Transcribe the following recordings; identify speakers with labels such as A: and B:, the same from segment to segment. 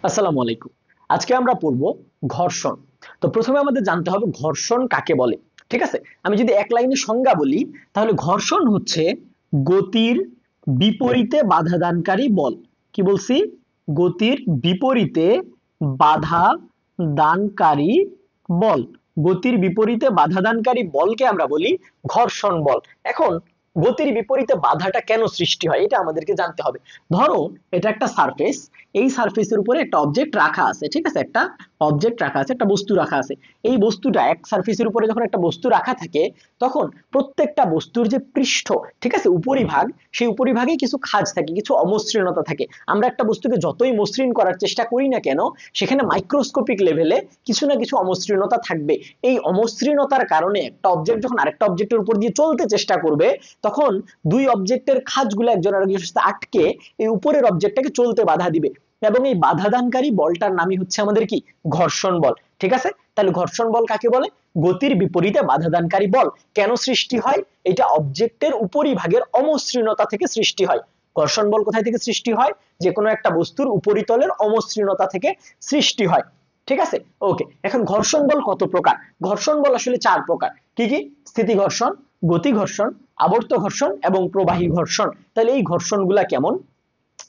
A: আসসালামু আলাইকুম। আজকে আমরা পড়ব ঘর্ষণ। তো প্রথমে আমাদের জানতে হবে ঘর্ষণ কাকে বলে। ঠিক আছে, আমি যদি এক লাইনে সংজ্ঞা বলি তাহলে ঘর্ষণ হচ্ছে গতির বিপরীতে বাধা দানকারী বল। কি বলছি? গতির বিপরীতে বাধা দানকারী বল। গতির বিপরীতে বাধা দানকারী বলকে আমরা বলি ঘর্ষণ বল। এখন গতির বিপরীতে বাধাটা কেন সৃষ্টি হয় এটা আমাদেরকে জানতে হবে। ধরো এটা একটা সারফেস, এই সারফেসের উপরে একটা অবজেক্ট রাখা আছে। ঠিক আছে, একটা অবজেক্ট রাখা আছে, একটা বস্তু রাখা আছে। এই বস্তুটা এক সারফেসের উপরে যখন একটা বস্তু রাখা থাকে তখন প্রত্যেকটা বস্তুর যে পৃষ্ঠ, ঠিক আছে, উপরিভাগ, সেই উপরিভাগে কিছু খাঁজ থাকে, কিছু অমসৃণতা থাকে। আমরা একটা বস্তুকে যতই মসৃণ করার চেষ্টা করি না কেন সেখানে মাইক্রোস্কোপিক লেভেলে কিছু না কিছু অমসৃণতা থাকবে। এই অমসৃণতার কারণে একটা অবজেক্ট যখন আরেকটা অবজেক্টের উপর দিয়ে চলতে চেষ্টা করবে তখন দুই অবজেক্টের খাঁজগুলো একজন আরেকজনের সাথে আটকে এই উপরের অবজেক্টটাকে চলতে বাধা দিবে, এবং এই বাধাদানকারী বলটার নামই হচ্ছে আমাদের কি ঘর্ষণ বল। ঠিক আছে, তাহলে ঘর্ষণ বল কাকে বলে? গতির বিপরীতে বাধাদানকারী বল। কেন সৃষ্টি হয়? এটা অবজেক্টের উপরিভাগের অমসৃণতা থেকে সৃষ্টি হয়। ঘর্ষণ বল কোথায় থেকে সৃষ্টি হয়? যে কোনো একটা বস্তুর উপরিতলের অমসৃণতা থেকে সৃষ্টি হয়। ঠিক আছে, ওকে। এখন ঘর্ষণ বল কত প্রকার? ঘর্ষণ বল আসলে চার প্রকার। কি কি? স্থিতি ঘর্ষণ, গতি ঘর্ষণ, আবর্ত ঘর্ষণ এবং প্রবাহী ঘর্ষণ। তাহলে এই ঘর্ষণগুলা কেমন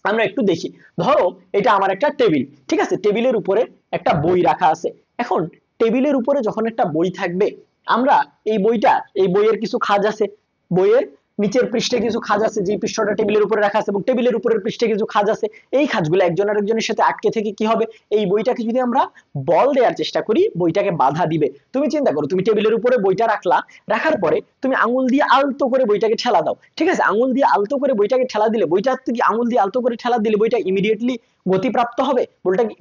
A: আমরা একটু দেখি। ধরো এটা আমার একটা টেবিল, ঠিক আছে, টেবিলের উপরে একটা বই রাখা আছে। এখন টেবিলের উপরে যখন একটা বই থাকবে, আমরা এই বইটা, এই বইয়ের কিছু খাঁজ আছে, বইয়ের নিচের পৃষ্ঠে কিছু খাঁজ আছে, যে পৃষ্ঠটা টেবিলের উপরে রাখা আছে, এবং টেবিলের উপরের পৃষ্ঠে কিছু খাঁজ আছে। এই খাঁজগুলো একজন আরেকজনের সাথে আটকে থেকে কি হবে? এই বইটাকে যদি আমরা বল দেওয়ার চেষ্টা করি বইটাকে বাধা দিবে। তুমি চিন্তা করো, তুমি টেবিলের উপরে বইটা রাখলা, রাখার পরে তুমি আঙুল দিয়ে আলতো করে বইটাকে ঠেলা দাও। ঠিক আছে, আঙুল দিয়ে আলতো করে বইটাকে ঠেলা দিলে, বইটা কি আঙুল দিয়ে আলতো করে ঠেলা দিলে বইটা ইমিডিয়েটলি গতিপ্রাপ্ত হবে?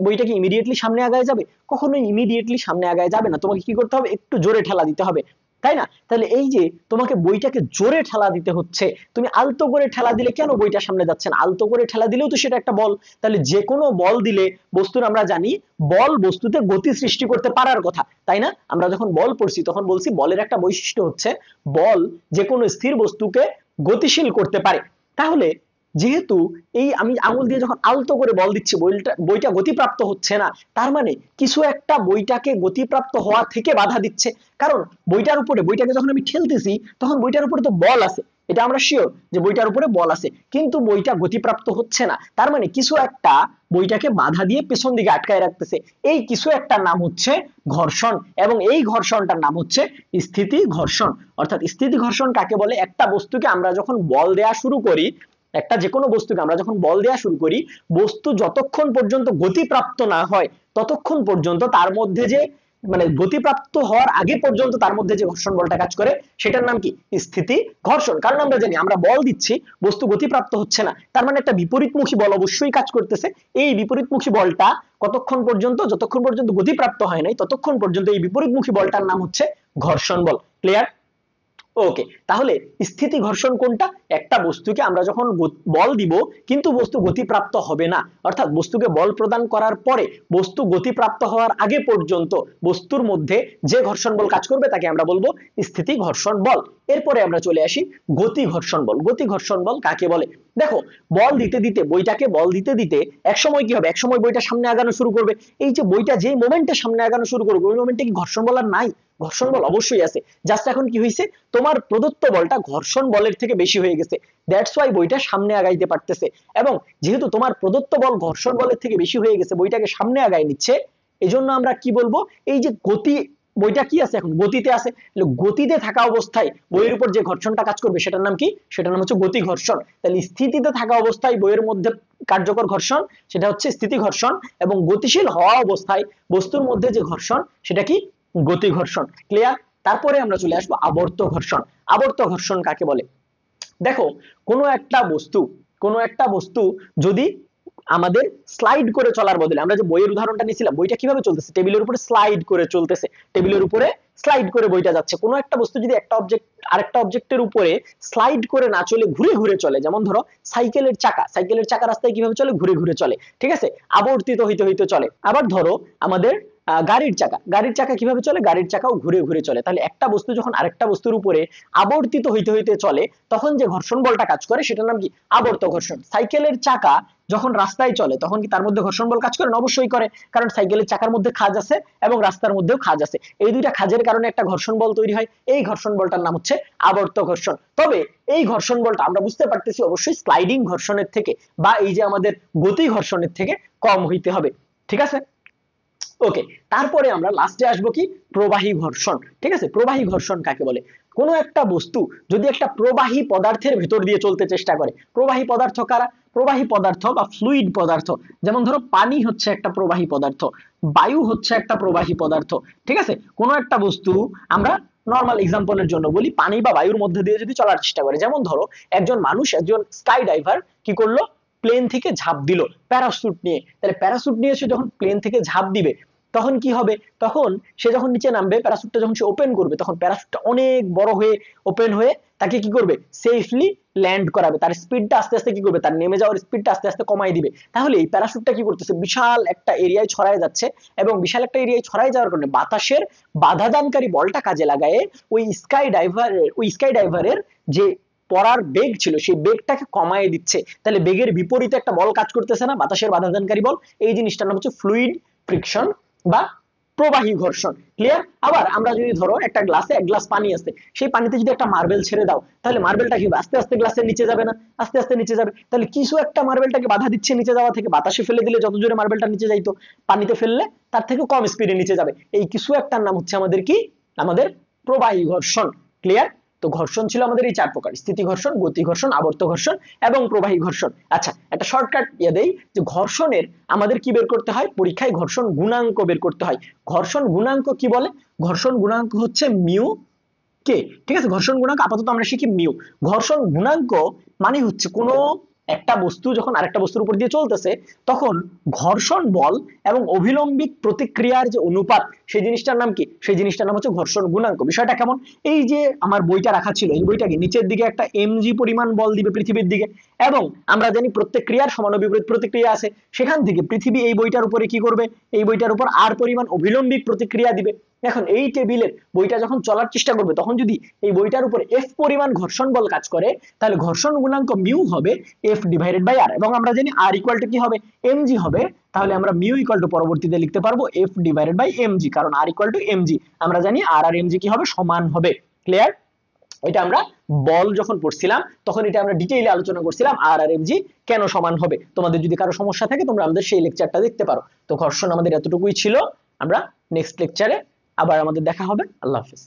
A: বইটা কি ইমিডিয়েটলি সামনে আগায় যাবে? কখনোই ইমিডিয়েটলি সামনে আগায় যাবে না। তোমাকে কি করতে হবে? একটু জোরে ঠেলা দিতে হবে, তাই না? তাহলে এই যে তোমাকে বইটাকে জোরে ঠেলা দিতে হচ্ছে, তুমি আলতো করে ঠেলা দিলে কেন বইটা সামনে যাচ্ছে না? আলতো করে ঠেলা দিলেও তো সেটা একটা বল। তাহলে যে কোনো বল দিলে, বস্তুর আমরা জানি বল বস্তুতে গতি সৃষ্টি করতে পারার কথা, তাই না? আমরা যখন বল পড়ছি তখন বলছি বলের একটা বৈশিষ্ট্য হচ্ছে বল যে কোনো স্থির বস্তুকে গতিশীল করতে পারে। তাহলে যেহেতু এই আমি আঙুল দিয়ে যখন আলতো করে বল দিচ্ছি বইটা গতিপ্রাপ্ত হচ্ছে না, তার মানে কিছু একটা বইটাকে গতিপ্রাপ্ত হওয়া থেকে বাধা দিচ্ছে। কারণ বইটার উপরে, বইটাকে যখন আমি ঠেলতেছি তখন বইটার উপরে তো বল আছে, এটা আমরা শিওর যে বইটার উপরে বল আছে, কিন্তু বইটা গতিপ্রাপ্ত হচ্ছে না। তার মানে কিছু একটা বইটাকে বাধা দিয়ে পেছন দিকে আটকায় রাখতেছে। এই কিছু একটা নাম হচ্ছে ঘর্ষণ, এবং এই ঘর্ষণটার নাম হচ্ছে স্থিতি ঘর্ষণ। অর্থাৎ স্থিতি ঘর্ষণ কাকে বলে? একটা বস্তুকে আমরা যখন বল দেয়া শুরু করি, একটা যে কোনো বস্তুকে আমরা যখন বল দেয়া শুরু করি, বস্তু যতক্ষণ পর্যন্ত গতিপ্রাপ্ত না হয় ততক্ষণ পর্যন্ত তার মধ্যে যে, মানে গতিপ্রাপ্ত হওয়ার আগে পর্যন্ত তার মধ্যে যে ঘর্ষণ বলটা কাজ করে সেটার নাম কি? স্থিতি ঘর্ষণ। কারণ আমরা জানি আমরা বল দিচ্ছি, বস্তু গতিপ্রাপ্ত হচ্ছে না, তার মানে একটা বিপরীতমুখী বল অবশ্যই কাজ করতেছে। এই বিপরীতমুখী বলটা কতক্ষণ পর্যন্ত? যতক্ষণ পর্যন্ত গতিপ্রাপ্ত হয় নাই ততক্ষণ পর্যন্ত এই বিপরীতমুখী বলটার নাম হচ্ছে ঘর্ষণ বল। ক্লিয়ার? ওকে, তাহলে স্থিতি ঘর্ষণ কোনটা? একটা বস্তুকে আমরা যখন বল দিব কিন্তু বস্তু গতিপ্রাপ্ত হবে না, অর্থাৎ বস্তুকে বল প্রদান করার পরে বস্তু গতিপ্রাপ্ত হওয়ার আগে পর্যন্ত বস্তুর মধ্যে যে ঘর্ষণ বল কাজ করবে তাকে আমরা বলবো স্থিতি ঘর্ষণ বল। এরপরে আমরা চলে আসি গতি ঘর্ষণ বল। গতি ঘর্ষণ বল কাকে বলে? দেখো, বল দিতে দিতে, বইটাকে বল দিতে দিতে একসময় কি হবে? একসময় বইটা সামনে আগানো শুরু করবে। এই যে বইটা যেই মোমেন্টে সামনে আগানো শুরু করবে ওই মোমেন্টে কি ঘর্ষণ বল আর নাই? ঘর্ষণ বল অবশ্যই আছে। জাস্ট এখন কি হয়েছে? তোমার প্রদত্ত বলটা ঘর্ষণ বলের থেকে বেশি হয়ে গেছে, দ্যাটস ওয়াই বইটা সামনে আগাইতে পারতেছে। এবং যেহেতু তোমার প্রদত্ত বল ঘর্ষণ বলের থেকে বেশি হয়ে গেছে, বইটাকে সামনে আগায় নিচ্ছে, এজন্য আমরা কি বলবো? এই যে গতি, বইটা কি আছে? এখন গতিতে আছে। গতিতে থাকা অবস্থায় বইয়ের উপর যে ঘর্ষণটা কাজ করবে সেটার নাম কি? সেটার নাম হচ্ছে গতি ঘর্ষণ। তাহলে স্থিতিতে থাকা অবস্থায় বইয়ের মধ্যে কার্যকর ঘর্ষণ সেটা হচ্ছে স্থিতি ঘর্ষণ, এবং গতিশীল হওয়া অবস্থায় বস্তুর মধ্যে যে ঘর্ষণ সেটা কি? গতি ঘর্ষণ। ক্লিয়ার? তারপরে আমরা চলে আসবো আবর্ত ঘর্ষণ। আবর্ত ঘর্ষণ কাকে বলে? দেখো, কোনো একটা বস্তু যদি আমাদের স্লাইড করে চলার বদলে, আমরা যে বইয়ের উদাহরণটা নিয়েছিলাম, বইটা কিভাবে চলতেছে? টেবিলের উপরে স্লাইড করে চলতেছে, টেবিলের উপরে স্লাইড করে বইটা যাচ্ছে। কোনো একটা বস্তু যদি একটা অবজেক্ট আরেকটা অবজেক্টের উপরে স্লাইড করে না চলে ঘুরে ঘুরে চলে, যেমন ধরো সাইকেলের চাকা, সাইকেলের চাকা রাস্তায় কিভাবে চলে? ঘুরে ঘুরে চলে, ঠিক আছে, আবর্তিত হইতে হইতে চলে। আবার ধরো আমাদের গাড়ির চাকা, গাড়ির চাকা কিভাবে চলে? গাড়ির চাকাও ঘুরে ঘুরে চলে। তাহলে একটা বস্তু যখন আরেকটা বস্তুর উপরে আবর্তিত হইতে হইতে চলে তখন যে ঘর্ষণ বলটা কাজ করে সেটার নাম কি? আবর্ত ঘর্ষণ। সাইকেলের চাকা যখন রাস্তায় চলে তখন কি তার মধ্যে ঘর্ষণ বল কাজ করে? অবশ্যই করে, কারণ সাইকেলের চাকার মধ্যে খাঁজ আছে এবং রাস্তার মধ্যেও খাঁজ আছে, এই দুইটা খাঁজের কারণে একটা ঘর্ষণ বল তৈরি হয়, এই ঘর্ষণ বলটার নাম হচ্ছে আবর্ত ঘর্ষণ। তবে এই ঘর্ষণ বলটা আমরা বুঝতে পারতেছি অবশ্যই স্লাইডিং ঘর্ষণের থেকে বা এই যে আমাদের গতি ঘর্ষণের থেকে কম হইতে হবে, ঠিক আছে? ওকে, তারপরে আমরা লাস্টে আসবো কি, প্রবাহী ঘর্ষণ। ঠিক আছে, প্রবাহী ঘর্ষণ কাকে বলে? কোনো একটা বস্তু যদি একটা প্রবাহী পদার্থের ভেতর দিয়ে চলতে চেষ্টা করে, প্রবাহী পদার্থ কারা? প্রবাহী পদার্থ বা ফ্লুইড পদার্থ, যেমন ধরো পানি হচ্ছে একটা প্রবাহী পদার্থ, বায়ু হচ্ছে একটা প্রবাহী পদার্থ। ঠিক আছে, কোনো একটা বস্তু আমরা নর্মাল এক্সাম্পলের জন্য বলি, পানি বা বায়ুর মধ্যে দিয়ে যদি চলার চেষ্টা করে, যেমন ধরো একজন মানুষ, একজন স্কাই ডাইভার কি করলো, প্লেন থেকে ঝাঁপ দিল প্যারাসুট নিয়ে। তাহলে প্যারাসুট নিয়ে সে যখন প্লেন থেকে ঝাঁপ দিবে তখন কি হবে, তখন সে যখন নিচে নামবে, প্যারাসুটটা যখন সে ওপেন করবে, তখন প্যারাসুটটা অনেক বড় হয়ে ওপেন হয়ে তাকে কি করবে, সেফলি ল্যান্ড করাবে, তার স্পিডটা আস্তে আস্তে কি করবে, তার নেমে যাওয়ার স্পিডটা আস্তে আস্তে কমাই দিবে। তাহলে এই প্যারাসুটটা কি করতেছে, বিশাল একটা এরিয়ায় ছড়ায় যাচ্ছে, এবং বিশাল একটা এরিয়ায় ছড়ায় যাওয়ার কারণে বাতাসের বাধাদানকারী বলটা কাজে লাগায় ওই স্কাই ডাইভারের যে পড়ার বেগ ছিল সেই বেগটাকে কমায় দিচ্ছে। তাহলে বেগের বিপরীতে একটা বল কাজ করতেছে না, বাতাসের বাধাদানকারী বল, এই জিনিসটার নাম হচ্ছে ফ্লুইড ফ্রিকশন বা প্রবাহী ঘর্ষণ। ক্লিয়ার? আবার আমরা যদি ধরো একটা গ্লাসে এক গ্লাস পানি আছে, সেই পানিতে যদি একটা মার্বেল ছেড়ে দাও, তাহলে মার্বেলটা কি আস্তে আস্তে গ্লাসের নিচে যাবে না? আস্তে আস্তে নিচে যাবে। তাহলে কিছু একটা মার্বেলটাকে বাধা দিচ্ছে নিচে যাওয়া থেকে, বাতাসে ফেলে দিলে যত জোরে মার্বেলটা নিচে যাইতো, পানিতে ফেললে তার থেকে কম স্পিডে নিচে যাবে। এই কিছু একটার নাম হচ্ছে আমাদের কি, আমাদের প্রবাহী ঘর্ষণ। ক্লিয়ার? তো ঘর্ষণ ছিল আমাদের এই 4 প্রকার, স্থিতি ঘর্ষণ, গতি ঘর্ষণ, আবর্ত ঘর্ষণ এবং প্রবাহী ঘর্ষণ। আচ্ছা, একটা শর্টকাট দেই যে ঘর্ষণের আমাদের কি বের করতে হয়, পরীক্ষায় ঘর্ষণ গুণাঙ্ক বের করতে হয়। ঘর্ষণ গুণাঙ্ক কি বলে? ঘর্ষণ গুণাঙ্ক হচ্ছে মিউ কে। ঠিক আছে, ঘর্ষণ গুণাঙ্ক আপাতত আমরা শিখি মিউ। ঘর্ষণ গুণাঙ্ক মানে হচ্ছে কোনো একটা বস্তু যখন আরেকটা বস্তুর উপর দিয়ে চলতেছে, তখন ঘর্ষণ বল এবং অভিলম্বিক প্রতিক্রিয়ার যে অনুপাত, সেই জিনিসটার নাম কি, সেই জিনিসটার নাম হচ্ছে ঘর্ষণ গুণাঙ্ক। বিষয়টা কেমন, এই যে আমার বইটা রাখা ছিল, এই বইটাকে নিচের দিকে একটা এমজি পরিমাণ বল দিবে পৃথিবীর দিকে, এবং আমরা জানি প্রত্যেক ক্রিয়ার সমান ও বিপরীত প্রতিক্রিয়া আছে, সেখান থেকে পৃথিবী এই বইটার উপরে কি করবে, এই বইটার উপর আর পরিমাণ অভিলম্বিক প্রতিক্রিয়া দিবে। এখন এই টেবিলের বইটা যখন চলার চেষ্টা করবে, তখন যদি এই বইটার উপর এফ পরিমাণ ঘর্ষণ বল কাজ করে, তাহলে ঘর্ষণ গুণাঙ্ক মিউ হবে এফ ডিভাইডেড বাই আর, এবং আমরা জানি আর ইকুয়াল টু কি হবে, এমজি হবে। তাহলে আমরা মিউ ইকুয়াল টু পরবর্তীতে লিখতে পারবো এফ ডিভাইডেড বাই এমজি, কারণ আর ইকুয়াল টু এমজি, আমরা জানি আর আর এমজি কি হবে, সমান হবে। ক্লিয়ার? এটা আমরা বল যখন পড়ছিলাম তখন এটা আমরা ডিটেইলে আলোচনা করছিলাম আর আর এমজি কেন সমান হবে। তোমাদের যদি কারো সমস্যা থাকে তোমরা আমাদের সেই লেকচারটা দেখতে পারো। তো ঘর্ষণ আমাদের এতটুকুই ছিল, আমরা নেক্সট লেকচারে আবার আমাদের দেখা হবে। আল্লাহ হাফেজ।